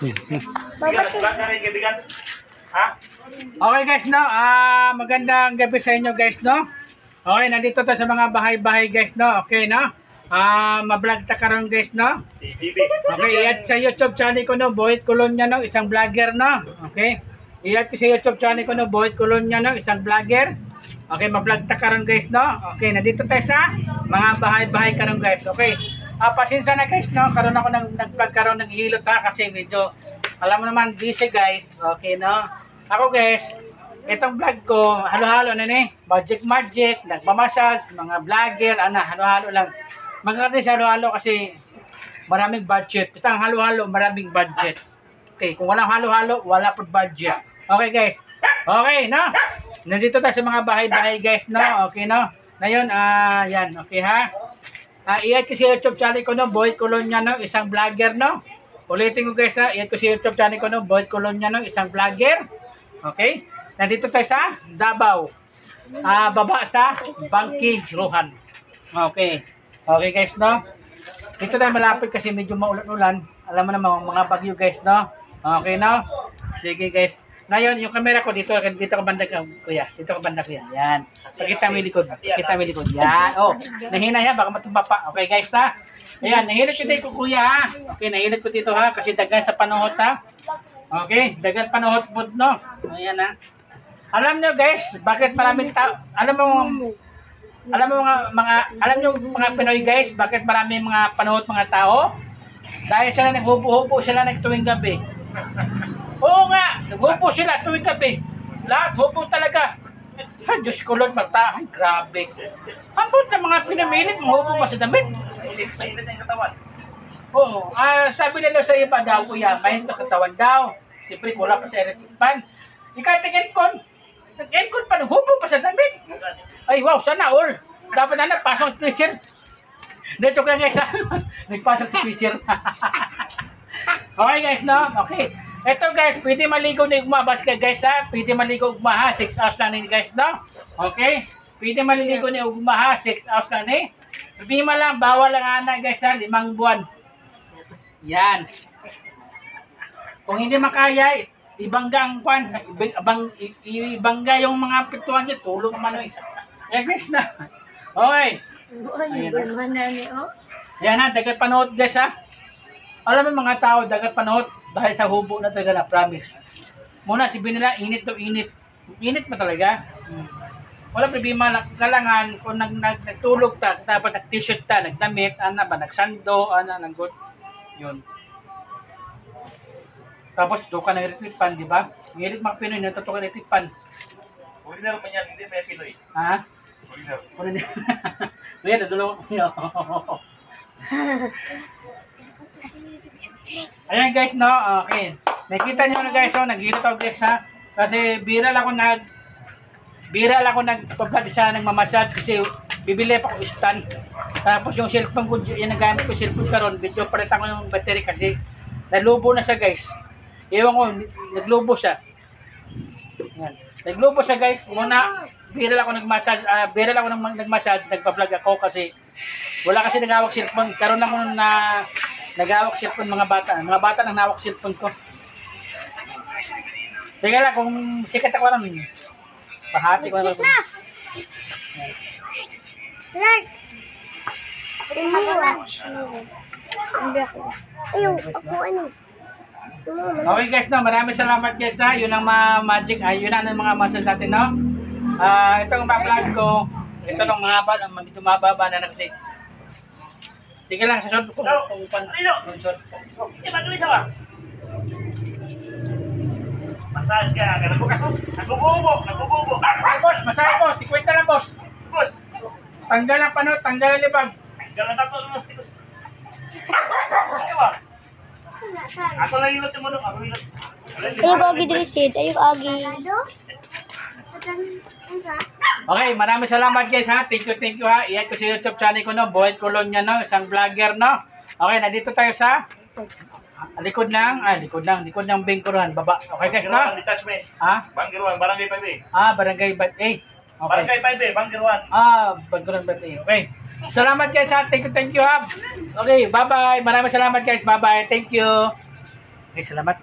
Okay guys, no? Magandang gabi sa inyo guys, no? Okay, nandito tayo sa mga bahay-bahay guys, no? Okay, no? Mablog ta karon guys, no? Okay, i-add sa YouTube channel ko, no? Boyd Colonia, no? Isang vlogger, no? Okay? I-add ko sa YouTube channel ko, no? Boyd Colonia, no? Isang vlogger. Okay, mablog ta karon guys, no? Okay, nandito tayo sa mga bahay-bahay karon guys. Okay. Pasensya na guys, no? Karon ako nag-vlog karon ng hilot ha kasi medyo alam mo naman busy guys. Okay, no? Ako guys, itong vlog ko, halo-halo na ni. Magic, nagmamassage, mga vlogger, halo-halo lang. Maganda sa halo-halo kasi maraming budget. Basta ang halo-halo, maraming budget. Okay, kung walang halo-halo, wala po budget. Okay guys. Okay, no? Nandito tayo sa mga bahay-bahay guys, no? Okay, no? Ngayon, yan, okay ha? I-add ko sa YouTube channel ko, no? Boyd Colonia, no? Isang vlogger, no? Ulitin ko guys ha, i-add ko sa YouTube channel ko, no? Boyd Colonia, no? Isang vlogger. Okay? Nandito tayo sa Davao. Baba sa Bangki, Rohan. Okay. Okay guys, no? Dito tayo malapit kasi medyo maulan-ulan. Alam mo naman, mga bagyo guys, no? Okay, no? Sige guys. Ngayon, yung camera ko dito ka banda kuya. Dito ka banda kuya. Yan. Pakita mo yung likod. Pakita mo yung likod. Yan. Oh, nahina yan. Baka matumba pa. Okay guys, ha? Ayan, nahilot ko dito kuya, ha? Okay, nahilot ko dito, ha? Kasi dagan sa panuhot, ha? Okay, dagan panuhot po, no? Ayan, ha? Alam nyo guys, bakit maraming tao, alam mo mga Pinoy guys, bakit maraming mga panuhot mga tao? Dahil sila naghubo-hubo sila tuwing gabi. Oo nga, naghubo sila tuwing gabi. Lahat, hubo talaga. Ay, Diyos ko Lord, mata. Ay, grabe. Ambot na mga pinamilit, hubo mo sa damit. Mainit ang katawan. Oo, sabi nila sa iba daw, kuya, mainit ang katawan daw. Siyempre, wala pa sa electric fan. Ikaw, nag-aircon. Nag-aircon pa, naghubo pa sa damit. Ay, wow, sana all. Dapat na pasok sa freezer. Dito ka guys, ha? Nagpasok sa freezer. Okay guys, no? Okay. Ito guys, pwede maligo na umabas ka guys, ha? Pwede maligo ugma, ha? 6 hours lang ni guys, no? Okay? Pwede maligo na ugma, ha? 6 hours lang ni. Problema lang, bawal lang guys, ha? 5 buwan. Yan. Kung hindi makaya, ibangga ang kwan, ibangga yung mga pituan niya, tulog man o isa. Yan guys na. Okay. Yan ha, dagat panood guys ha. Alam mo mga tao, dagat panood dahil sa hubo na talaga na, promise. Muna sabihin nila, init to init. Init pa talaga. Wala problema, kalangan kung nagtulog ta, dapat nag-t-shirt ta, nagdamit, nagsando, nanggot. Yun. Tapos doon ka ng-electric pan, di ba? Ngayon mga Pinoy, natutukan ng electric pan. Ordinary man yan, hindi may Pinoy. Ha? Ordinary. Ngayon, nadulo ko. Ayan guys, no? Okay. Nakita nyo na guys, nag-hilo ako guys ha. Kasi biral ako nagpa-vlog sa nagmamassage kasi bibili pa ko stand. Tapos yung cellphone ko, yung nagamit ko cellphone karon, video palitan ko yung battery kasi nalubo na siya guys. Ewan ko, naglubo siya. Yan. Naglubo siya guys. Muna, biral ako nagmassage, nagpa-vlog ako kasi wala kasi nagawak cellphone. Karon lang ako na nagawak cellphone mga bata. Mga bata nang nawak cellphone ko. Teka lang, kung sikat ako lang, pahati ko na. Ayaw, ako ano. Okay guys, no, maraming salamat guys ha. Yun ang magic, yun ang mga massage natin, no. Itong vlog ko, ito ng mahaba, medyo mababa na kasi. Sige lang, sa short ko. Massage ka, ganun bukas mo. Nagbububo. Ay boss, masahe boss, 50 lang boss. Boss, Tanggal ang pano, tanggal ang libag. ganun tato mo. Diba? Ako lang yung lutin mo nung, ako yung lutin. Ayaw, agi dilisid. Ayaw, agi. Okay, maraming salamat guys ha. Thank you ha. I-add ko sa YouTube channel ko, no. Boyd Colonia, no. Isang vlogger, no. Okay, nandito tayo sa likod ng Bengkuruhan, baba. Okay guys, no. Detachment. Ha? Banggiruan, Barangay 5A. Barangay Bat A. Okay. Barangay 5A, Banggiruan. Bengkuruhan Bat A. Okay. Salamat guys ha. Thank you ha. Okay, bye-bye. Maraming salamat guys. Bye-bye. Thank you. Okay, salamat.